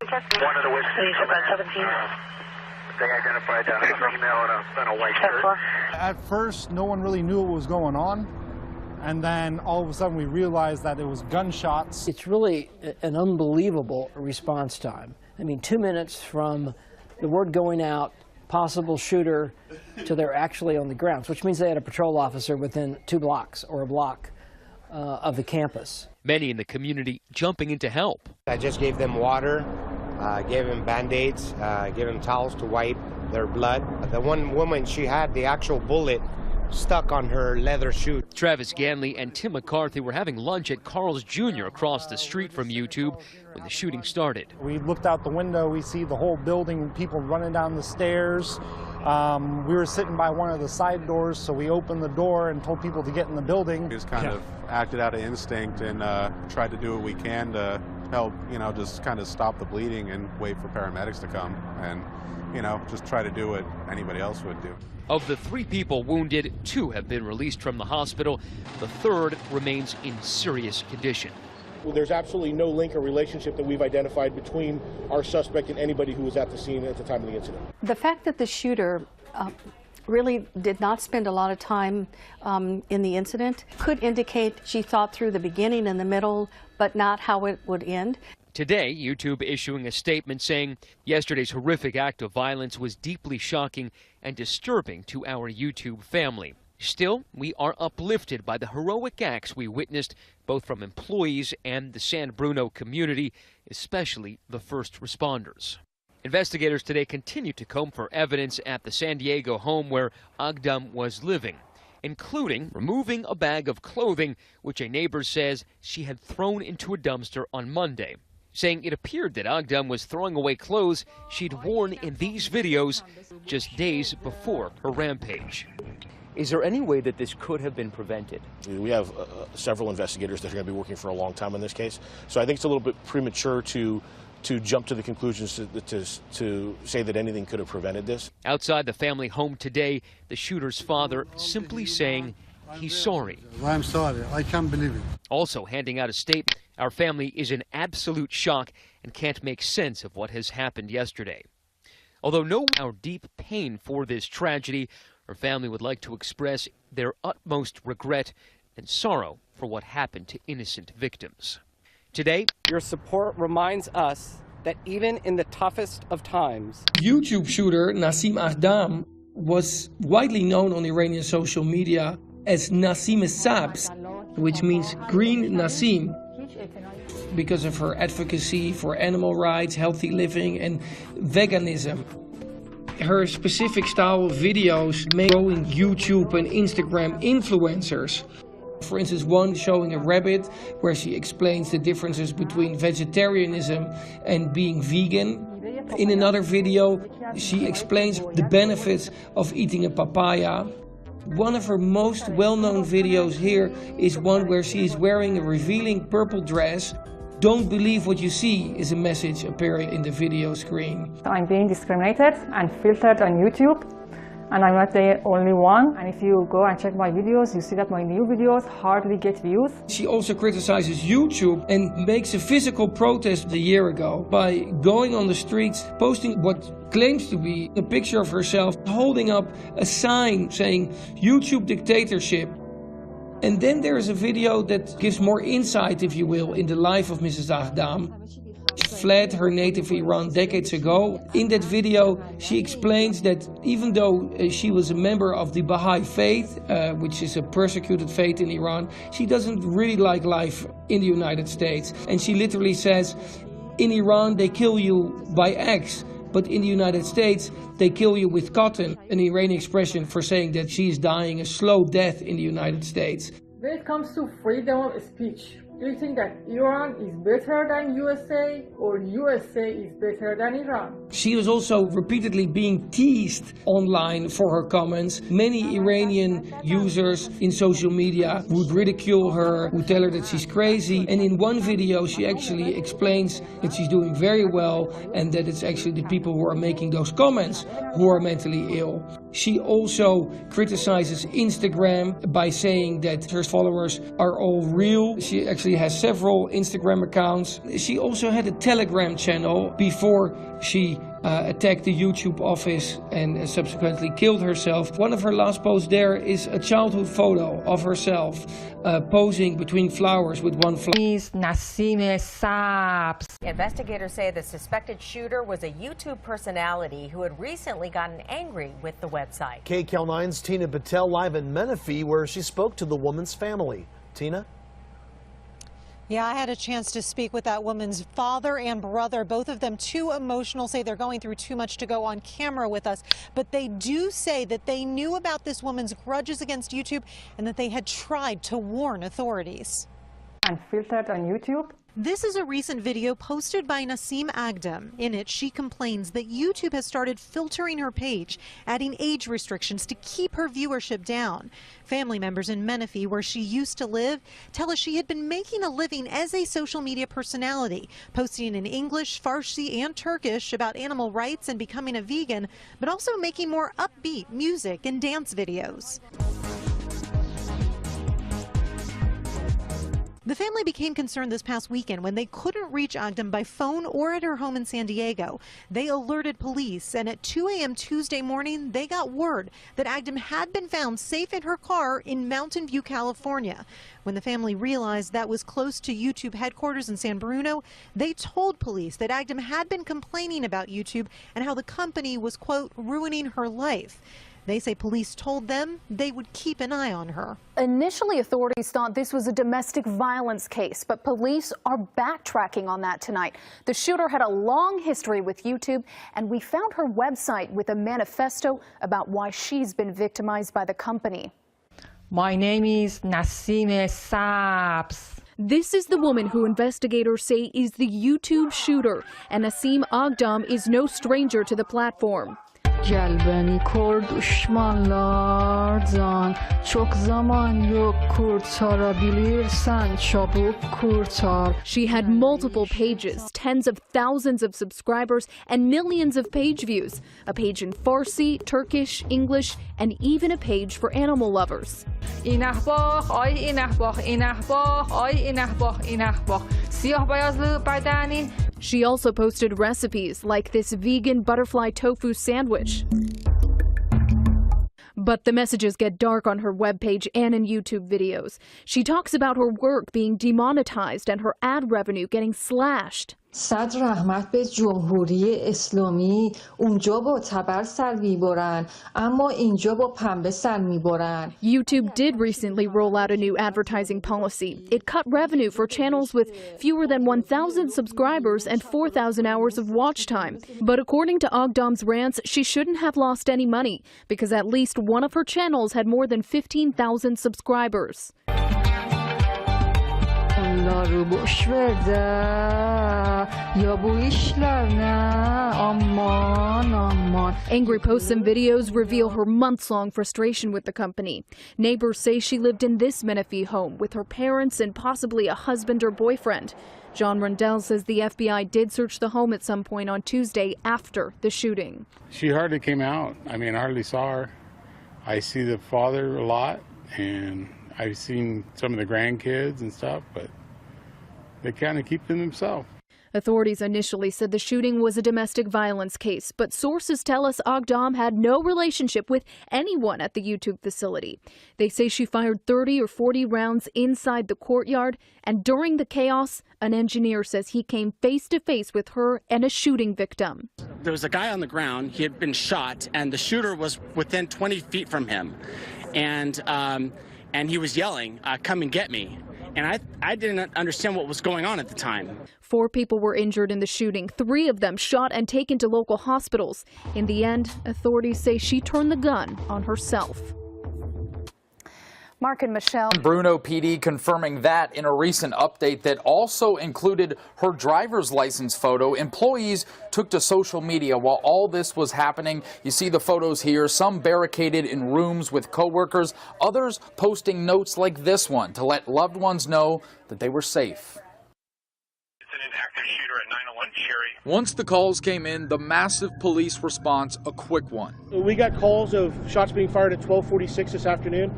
One of the witnesses, they identified a female in a white shirt. At first, no one really knew what was going on. And then all of a sudden we realized that it was gunshots. It's really an unbelievable response time. I mean, 2 minutes from the word going out, possible shooter, to they're actually on the grounds, which means they had a patrol officer within 2 blocks or a block of the campus. Many in the community jumping in to help. I just gave them water, gave them Band-Aids, gave them towels to wipe their blood. The one woman, she had the actual bullet stuck on her leather shoe. Travis Ganley and Tim McCarthy were having lunch at Carl's Jr. across the street from YouTube when the shooting started. We looked out the window, we see the whole building, people running down the stairs. We were sitting by one of the side doors, so we opened the door and told people to get in the building. We just kind of acted out of instinct and tried to do what we can to help, just kind of stop the bleeding and wait for paramedics to come and, just try to do what anybody else would do. Of the 3 people wounded, 2 have been released from the hospital. The 3rd remains in serious condition. Well, there's absolutely no link or relationship that we've identified between our suspect and anybody who was at the scene at the time of the incident. The fact that the shooter really did not spend a lot of time in the incident could indicate she thought through the beginning and the middle, but not how it would end. Today, YouTube issuing a statement saying yesterday's horrific act of violence was deeply shocking and disturbing to our YouTube family. Still, we are uplifted by the heroic acts we witnessed, both from employees and the San Bruno community, especially the first responders. Investigators today continue to comb for evidence at the San Diego home where Aghdam was living, including removing a bag of clothing which a neighbor says she had thrown into a dumpster on Monday, saying it appeared that Aghdam was throwing away clothes she'd worn in these videos just days before her rampage. Is there any way that this could have been prevented? We have several investigators that are going to be working for a long time in this case, so I think it's a little bit premature to jump to the conclusions to say that anything could have prevented this. Outside the family home today, the shooter's father simply saying he's sorry. I'm sorry. I can't believe it. Also handing out a statement, our family is in absolute shock and can't make sense of what has happened yesterday. Although no our deep pain for this tragedy, her family would like to express their utmost regret and sorrow for what happened to innocent victims. Today, your support reminds us that even in the toughest of times, YouTube shooter Nasim Aghdam was widely known on Iranian social media as Nasim Sabz, which means Green Nasim, because of her advocacy for animal rights, healthy living, and veganism. Her specific style of videos made growing YouTube and Instagram influencers. For instance, one showing a rabbit where she explains the differences between vegetarianism and being vegan. In another video, she explains the benefits of eating a papaya. One of her most well-known videos here is one where she is wearing a revealing purple dress. Don't believe what you see is a message appearing in the video screen. I'm being discriminated and filtered on YouTube, and I'm not the only one. And if you go and check my videos, you see that my new videos hardly get views. She also criticizes YouTube and makes a physical protest a year ago by going on the streets, posting what claims to be a picture of herself, holding up a sign saying YouTube dictatorship. And then there is a video that gives more insight, if you will, in the life of Mrs. Aghdam. She fled her native Iran decades ago. In that video, she explains that even though she was a member of the Baha'i faith, which is a persecuted faith in Iran, she doesn't really like life in the United States. And she literally says, in Iran, they kill you by axe. But in the United States, they kill you with cotton, an Iranian expression for saying that she is dying a slow death in the United States. When it comes to freedom of speech, do you think that Iran is better than USA or USA is better than Iran? She was also repeatedly being teased online for her comments. Many Iranian users in social media would ridicule her, would tell her that she's crazy. And in one video, she actually explains that she's doing very well and that it's actually the people who are making those comments who are mentally ill. She also criticizes Instagram by saying that her followers are all real. She actually She has several Instagram accounts. She also had a Telegram channel before she attacked the YouTube office and subsequently killed herself. One of her last posts there is a childhood photo of herself posing between flowers with one flower. Nasim Aghdam. Investigators say the suspected shooter was a YouTube personality who had recently gotten angry with the website. KCAL9's Tina Patel live in Menifee, where she spoke to the woman's family. Tina? Yeah, I had a chance to speak with that woman's father and brother, both of them too emotional, say they're going through too much to go on camera with us. But they do say that they knew about this woman's grudges against YouTube and that they had tried to warn authorities. Unfiltered on YouTube. This is a recent video posted by Nasim Aghdam. In it, she complains that YouTube has started filtering her page, adding age restrictions to keep her viewership down. Family members in Menifee, where she used to live, tell us she had been making a living as a social media personality, posting in English, Farsi, and Turkish about animal rights and becoming a vegan, but also making more upbeat music and dance videos. The family became concerned this past weekend when they couldn't reach Aghdam by phone or at her home in San Diego. They alerted police, and at 2 a.m. Tuesday morning, they got word that Aghdam had been found safe in her car in Mountain View, California. When the family realized that was close to YouTube headquarters in San Bruno, they told police that Aghdam had been complaining about YouTube and how the company was, quote, ruining her life. They say police told them they would keep an eye on her. Initially, authorities thought this was a domestic violence case, but police are backtracking on that tonight. The shooter had a long history with YouTube, and we found her website with a manifesto about why she's been victimized by the company. My name is Nasim Aghdam. This is the woman who investigators say is the YouTube shooter, and Nasim Aghdam is no stranger to the platform. She had multiple pages, tens of thousands of subscribers, and millions of page views. A page in Farsi, Turkish, English, and even a page for animal lovers. She also posted recipes like this vegan butterfly tofu sandwich. But the messages get dark on her webpage and in YouTube videos. She talks about her work being demonetized and her ad revenue getting slashed. صدر رحمت به جمهوری اسلامی اونجا با تبر سر میبرن اما اینجا با پنبه سر میبرن. YouTube did recently roll out a new advertising policy. It cut revenue for channels with fewer than 1,000 subscribers and 4,000 hours of watch time. But according to Aghdam's rants, she shouldn't have lost any money because at least one of her channels had more than 15,000 subscribers. Angry posts and videos reveal her months-long frustration with the company. Neighbors say she lived in this Menifee home with her parents and possibly a husband or boyfriend. John Rundell says the FBI did search the home at some point on Tuesday after the shooting. She hardly came out. I mean, I hardly saw her. I see the father a lot, and I've seen some of the grandkids and stuff, but they kind of keep to themselves. Authorities initially said the shooting was a domestic violence case, but sources tell us Aghdam had no relationship with anyone at the YouTube facility. They say she fired 30 or 40 rounds inside the courtyard, and during the chaos, an engineer says he came face to face with her and a shooting victim. There was a guy on the ground. He had been shot, and the shooter was within 20 feet from him, and he was yelling, "Come and get me." And I didn't understand what was going on at the time. 4 people were injured in the shooting, 3 of them shot and taken to local hospitals. In the end, authorities say she turned the gun on herself. Mark and Michelle. Bruno PD confirming that in a recent update that also included her driver's license photo. Employees took to social media while all this was happening. You see the photos here, some barricaded in rooms with coworkers, others posting notes like this one to let loved ones know that they were safe. Once the calls came in, the massive police response a quick one. We got calls of shots being fired at 12:46 this afternoon.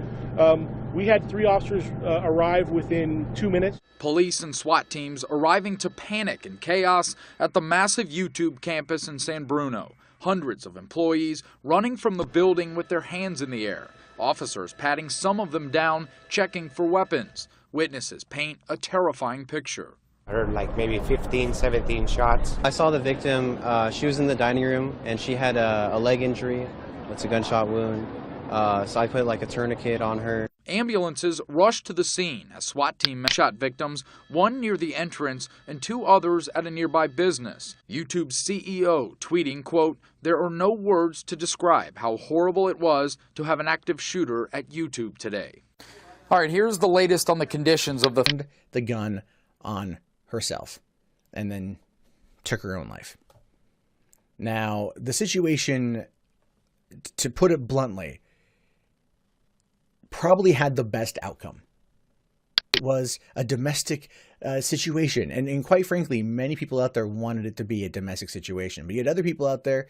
We had 3 officers arrive within 2 minutes. Police and SWAT teams arriving to panic and chaos at the massive YouTube campus in San Bruno. Hundreds of employees running from the building with their hands in the air. Officers patting some of them down, checking for weapons. Witnesses paint a terrifying picture. I heard like maybe 15, 17 shots. I saw the victim. She was in the dining room and she had a leg injury. That's a gunshot wound. So I put like a tourniquet on her. Ambulances rushed to the scene as SWAT team shot victims, one near the entrance and 2 others at a nearby business. YouTube's CEO tweeting, quote, "There are no words to describe how horrible it was to have an active shooter at YouTube today." All right, here's the latest on the conditions of the gun on herself and then took her own life. Now, the situation, to put it bluntly, probably had the best outcome. It was a domestic situation. And quite frankly, many people out there wanted it to be a domestic situation. But you had other people out there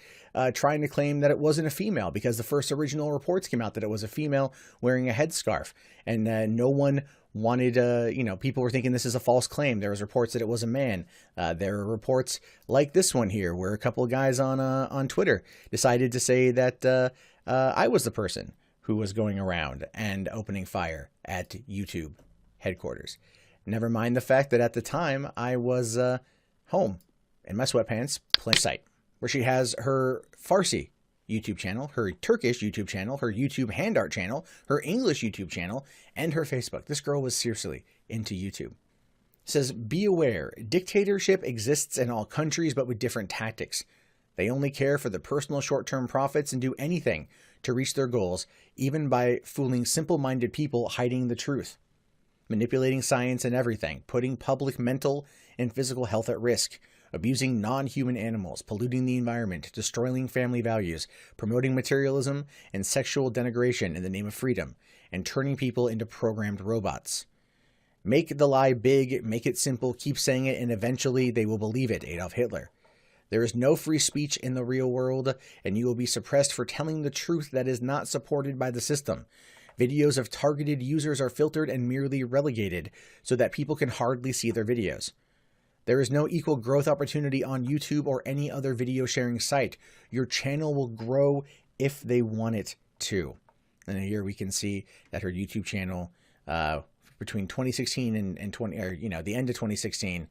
trying to claim that it wasn't a female because the first original reports came out that it was a female wearing a headscarf. And no one wanted, people were thinking this is a false claim. There was reports that it was a man. There were reports like this one here where a couple of guys on Twitter decided to say that I was the person who was going around and opening fire at YouTube headquarters. Never mind the fact that at the time I was home in my sweatpants playing site where she has her Farsi YouTube channel, her Turkish YouTube channel, her YouTube hand art channel, her English YouTube channel, and her Facebook. This girl was seriously into YouTube. It says, be aware, dictatorship exists in all countries, but with different tactics. They only care for the personal short-term profits and do anything to reach their goals, even by fooling simple-minded people hiding the truth, manipulating science and everything, putting public mental and physical health at risk, abusing non-human animals, polluting the environment, destroying family values, promoting materialism and sexual denigration in the name of freedom, and turning people into programmed robots. Make the lie big, make it simple, keep saying it, and eventually they will believe it, Adolf Hitler. There is no free speech in the real world, and you will be suppressed for telling the truth that is not supported by the system. Videos of targeted users are filtered and merely relegated so that people can hardly see their videos. There is no equal growth opportunity on YouTube or any other video sharing site. Your channel will grow if they want it to. And here we can see that her YouTube channel, between 2016 and the end of 2016,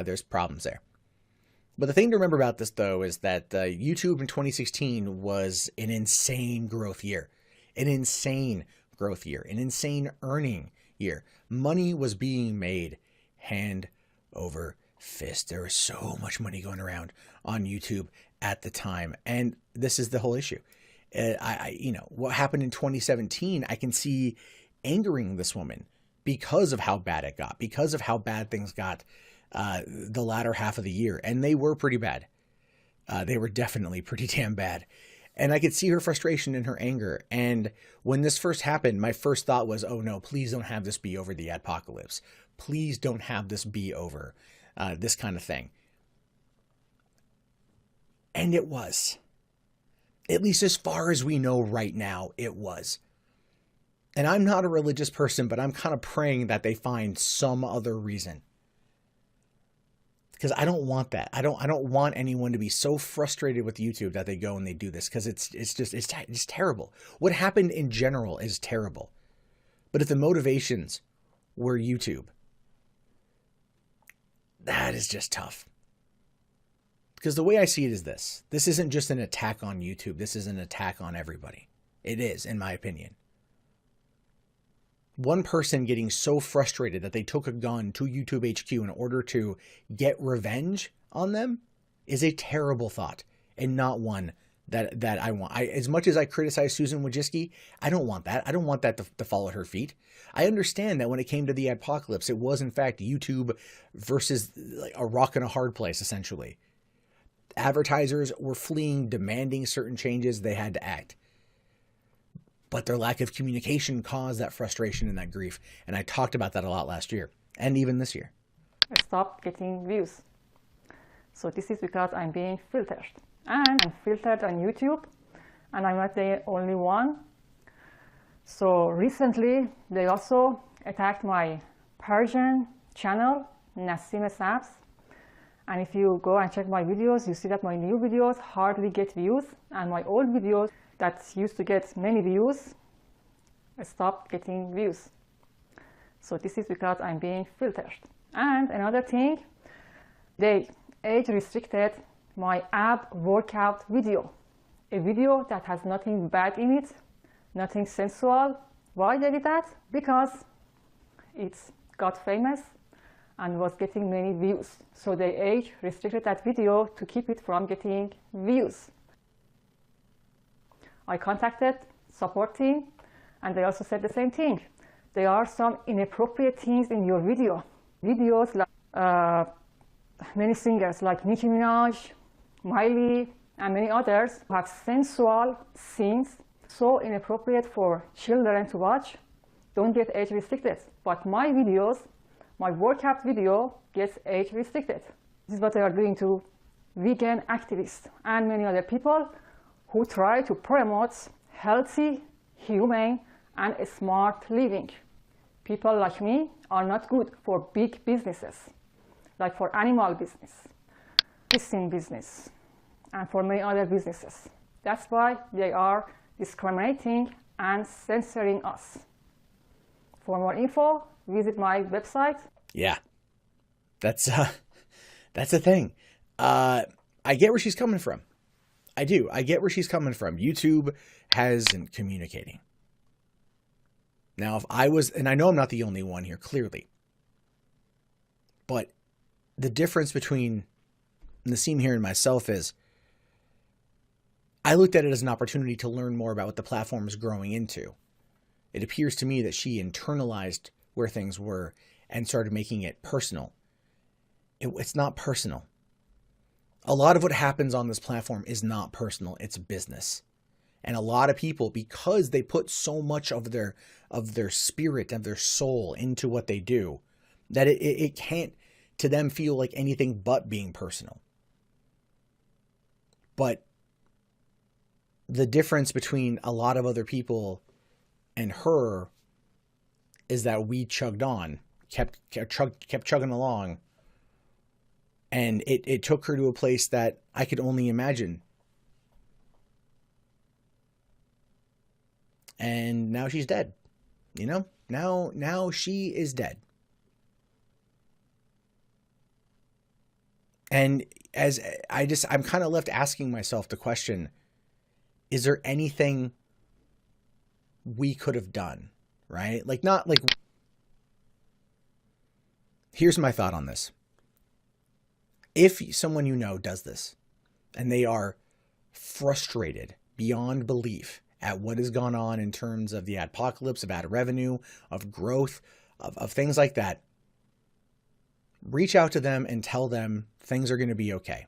there's problems there. But the thing to remember about this, though, is that YouTube in 2016 was an insane growth year. An insane growth year. An insane earning year. Money was being made hand over fist. There was so much money going around on YouTube at the time. And this is the whole issue. What happened in 2017, I can see angering this woman because of how bad it got, because of how bad things got the latter half of the year. And they were pretty bad. They were definitely pretty damn bad. And I could see her frustration and her anger. And when this first happened, my first thought was, oh no, please don't have this be over the apocalypse. Please don't have this be over this kind of thing. And it was. At least as far as we know right now, it was. And I'm not a religious person, but I'm kind of praying that they find some other reason. Because I don't want that. I don't want anyone to be so frustrated with YouTube that they go and they do this, because it's terrible. What happened in general is terrible. But if the motivations were YouTube, that is just tough. Because the way I see it is this. This isn't just an attack on YouTube. This is an attack on everybody. It is, in my opinion. One person getting so frustrated that they took a gun to YouTube HQ in order to get revenge on them is a terrible thought, and not one that I want. As much as I criticize Susan Wojcicki, I don't want that. I don't want that to fall at her feet. I understand that when it came to the apocalypse, it was in fact YouTube versus like a rock and a hard place, essentially. Advertisers were fleeing, demanding certain changes. They had to act. But their lack of communication caused that frustration and that grief. And I talked about that a lot last year, and even this year. I stopped getting views. So this is because I'm being filtered. And I'm filtered on YouTube, and I'm not the only one. So recently, they also attacked my Persian channel, Nasim Aghdam. And if you go and check my videos, you see that my new videos hardly get views, and my old videos that used to get many views stopped getting views. So this is because I'm being filtered. And another thing, they age restricted my ab workout video, a video that has nothing bad in it, nothing sensual. Why they did that? Because it got famous and was getting many views. So they age restricted that video to keep it from getting views. I contacted support team and they also said the same thing. There are some inappropriate things in your video. Videos like many singers like Nicki Minaj, Miley, and many others have sensual scenes, so inappropriate for children to watch, don't get age restricted. But my videos, my workout video gets age restricted. This is what they are doing to vegan activists and many other people who try to promote healthy, humane, and smart living. People like me are not good for big businesses, like for animal business, medicine business, and for many other businesses. That's why they are discriminating and censoring us. For more info, visit my website. Yeah, that's the thing. I get where she's coming from. I do. I get where she's coming from. YouTube hasn't communicating. Now, if I was, and I know I'm not the only one here, clearly, but the difference between Nasim here and myself is I looked at it as an opportunity to learn more about what the platform is growing into. It appears to me that she internalized where things were and started making it personal. It's not personal. A lot of what happens on this platform is not personal, it's business. And a lot of people, because they put so much of their spirit and their soul into what they do, that it can't, to them, feel like anything but being personal. But the difference between a lot of other people and her is that we chugged on, kept chugging along, and it took her to a place that I could only imagine. And now she's dead. You know? Now she is dead. And as I'm kind of left asking myself the question, is there anything we could have done? Right? Like, not like, here's my thought on this. If someone you know does this and they are frustrated beyond belief at what has gone on in terms of the adpocalypse, of ad revenue, of growth, of things like that, reach out to them and tell them things are going to be okay.